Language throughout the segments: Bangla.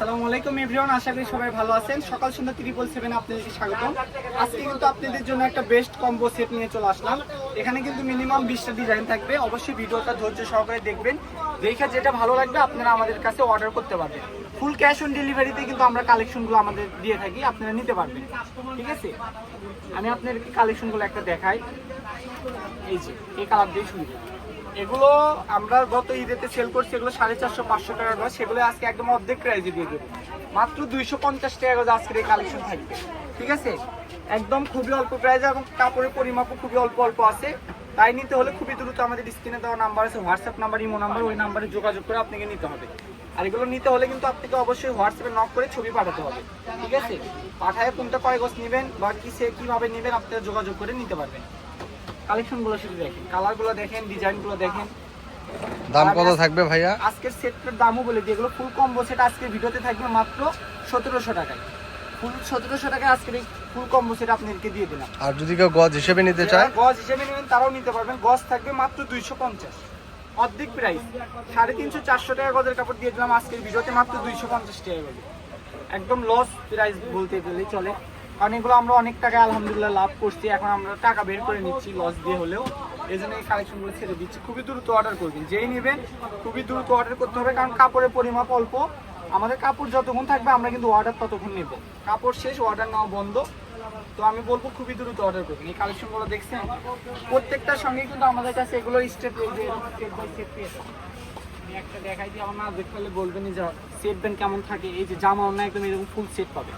আসসালামু আলাইকুম এভরিওয়ান, আশা করি সবাই ভালো আছেন। সকাল সন্ধ্যা 777 আপনাদেরকে স্বাগতম। আজকে কিন্তু আপনাদের জন্য একটা বেস্ট কম্বো সেট নিয়ে চলে আসলাম। এখানে কিন্তু মিনিমাম 20টা ডিজাইন থাকবে। অবশ্যই ভিডিওটা ধৈর্য সহকারে দেখবেন, দেখে যেটা ভালো লাগবে আপনারা আমাদের কাছে অর্ডার করতে পারবেন। ফুল ক্যাশ অন ডেলিভারিতে কিন্তু আমরা কালেকশনগুলো আমাদের দিয়ে থাকি, আপনারা নিতে পারবেন। ঠিক আছে, আমি আপনাদেরকে কালেকশনগুলো একটা দেখাই। এই যে এই কালার দিয়ে শুরু। এগুলো আমরা গত ঈদেতে সেল করছি, এগুলো 450-500 টাকা করে। সেগুলো আজকে একদম অর্ধেক প্রাইজে দিয়ে দেবো, মাত্র 250 টাকা করে আজকের এই কালেকশন থাকবে। ঠিক আছে, একদম খুবই অল্প প্রাইজে এবং কাপড়ের পরিমাপও খুবই অল্প অল্প আছে। তাই নিতে হলে খুবই দ্রুত আমাদের স্ক্রিনে দেওয়া নাম্বার আছে, হোয়াটসঅ্যাপ নাম্বার, ইমো নাম্বার, ওই নাম্বারে যোগাযোগ করে আপনাকে নিতে হবে। আর এগুলো নিতে হলে কিন্তু আপনাকে অবশ্যই হোয়াটসঅ্যাপে নক করে ছবি পাঠাতে হবে। ঠিক আছে, পাঠায় কোনটা কয় গজ নেবেন বা কিভাবে নেবেন আপনারা যোগাযোগ করে নিতে পারবেন। কালেকশনগুলো শুধু দেখেন, কালারগুলো দেখেন, ডিজাইনগুলো দেখেন। দাম কত থাকবে ভাইয়া? আজকের সেটটার দামও বলে দিই, এগুলো ফুল কম্বো সেট আজকের ভিডিওতে থাকবে মাত্র 1700 টাকায়। ফুল 1700 টাকায় আজকের এই ফুল কম্বো সেট আপনাদেরকে দিয়ে দিলাম। আর যদি কেউ গজ হিসেবে নিতে চায়, গজ হিসেবে নেবেন তারাও নিতে পারবেন। গজ থাকবে মাত্র 250, অর্ধেক প্রাইস। 350-400 টাকা গজের কাপড় দিয়ে দিলাম আজকের ভিডিওতে মাত্র 250 টাকা গজে। একদম লস প্রাইস বলতে গেলেই চলে, কারণ এগুলো আমরা অনেক টাকা আলহামদুলিল্লাহ লাভ করছি। এখন আমরা টাকা বের করে নিচ্ছি লস দিয়ে হলেও, এই জন্য এই কালেকশনগুলো ছেড়ে দিচ্ছি। খুবই দ্রুত অর্ডার করবেন, যেই নেবেন খুবই দ্রুত অর্ডার করতে হবে, কারণ কাপড়ের পরিমাপ অল্প। আমাদের কাপড় যতক্ষণ থাকবে আমরা কিন্তু অর্ডার ততক্ষণ নেব, কাপড় শেষ অর্ডার নেওয়া বন্ধ। তো আমি বলবো খুবই দ্রুত অর্ডার করবেন। এই কালেকশনগুলো দেখছেন, প্রত্যেকটার সঙ্গে কিন্তু আমাদের কাছে এগুলো স্টেপ বাই স্টেপ পেয়েছে। আমি একটা দেখাই দিই, আমার না দেখতে পারলে বলবেন যে সেট ব্যান্ড কেমন থাকে। এই যে জামা ওড়না একদম এরকম ফুল সেট পাবে।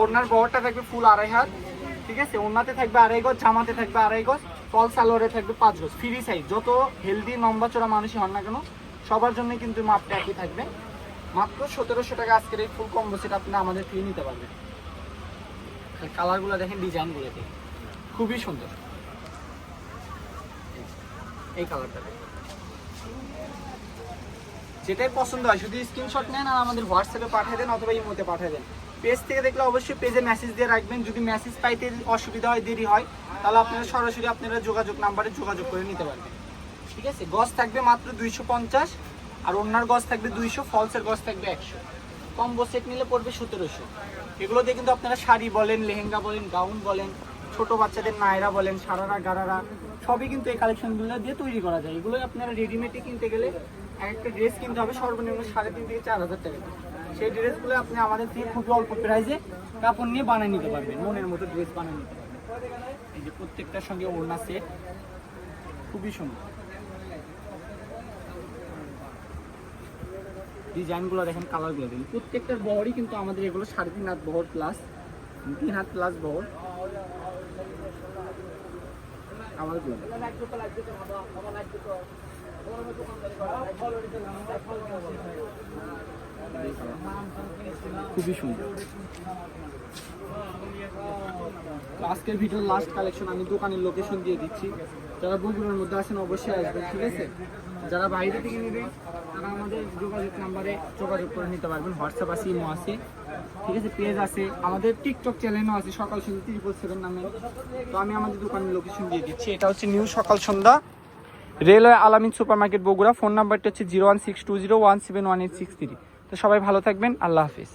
ওড়নার বহরটা থাকবে ফুল 2.5 হাত। ঠিক আছে, ওড়নাতে থাকবে 2.5 গজ, জামাতে থাকবে 2.5 গজ, ফল সালোয়ারে থাকবে 5 গজ। ফ্রি সাইজ, যত হেলদি লম্বা চড়া মানুষই হন না কেন সবার জন্যই কিন্তু মাপটা একই থাকবে। মাত্র 1700 টাকা আজকের এই ফুল কম্বো সেট আপনি আমাদের থেকে নিতে পারবেন। কালারগুলো দেখেন, ডিজাইনগুলো দেখেন, খুবই সুন্দর। এই কালারটা যেটাই পছন্দ হয় শুধু স্ক্রিনশট নেন আর আমাদের হোয়াটসঅ্যাপে পাঠিয়ে দেন অথবা ইমোতে পাঠিয়ে দেন। পেজ থেকে দেখলে অবশ্যই পেজে মেসেজ দিয়ে রাখবেন। যদি মেসেজ পাইতে অসুবিধা হয়, দেরি হয়, তাহলে আপনারা সরাসরি আপনারা যোগাযোগ নাম্বারে যোগাযোগ করে নিতে পারবেন। ঠিক আছে, গজ থাকবে মাত্র 250, আর ওড়নার গজ থাকবে 200, ফলসের গজ থাকবে 100। কম্বো সেট নিলে পড়বে 1700। এগুলো দিয়ে কিন্তু আপনারা শাড়ি বলেন, লেহেঙ্গা বলেন, গাউন বলেন, ছোট বাচ্চাদের নায়রা বলেন, সারারা গারারা সবই কিন্তু এই কালেকশনগুলো দিয়ে তৈরি করা যায়। এগুলো আপনারা রেডিমেডে কিনতে গেলে একটা ড্রেস কিনতে হবে সর্বনিম্ন 3,500 থেকে 4,000 টাকা। সেই ড্রেসগুলো আপনি আমাদের থেকে খুবই অল্প প্রাইসে কাপড় নিয়ে বানিয়ে নিতে পারবেন, মনের মতো ড্রেস বানিয়ে নিতে পারবেন। এই যে প্রত্যেকটার সঙ্গে ওড়না সেট, খুবই সুন্দর। ডিজাইনগুলো দেখেন, কালারগুলো দেখেন, প্রত্যেকটার বহরই কিন্তু আমাদের এগুলো 3.5 হাত বহর প্লাস 3 হাত প্লাস বহর। কালারগুলো খুবই সুন্দর। আজকের ভিডিওর লাস্ট কালেকশন আমি দোকানের লোকেশন দিয়ে দিচ্ছি। যারা বগুড়ার মধ্যে আছেন অবশ্যই আসবেন। ঠিক আছে, যারা বাইরে থেকে নেবেন তারা আমাদের যোগাযোগ নাম্বারে যোগাযোগ করে নিতে পারবেন। হোয়াটসঅ্যাপ আছে, ইমো আছে, ঠিক আছে, পেজ আছে, আমাদের টিকটক চ্যানেলও আছে সকাল সন্ধ্যা 777 নামে। তো আমি আমাদের দোকানের লোকেশন দিয়ে দিচ্ছি। এটা হচ্ছে নিউ সকাল সন্ধ্যা, রেলওয়ে আলামিন সুপার মার্কেট বগুড়া। ফোন নাম্বারটা হচ্ছে 01620171863। তো সবাই ভালো থাকবেন, আল্লাহ হাফিজ।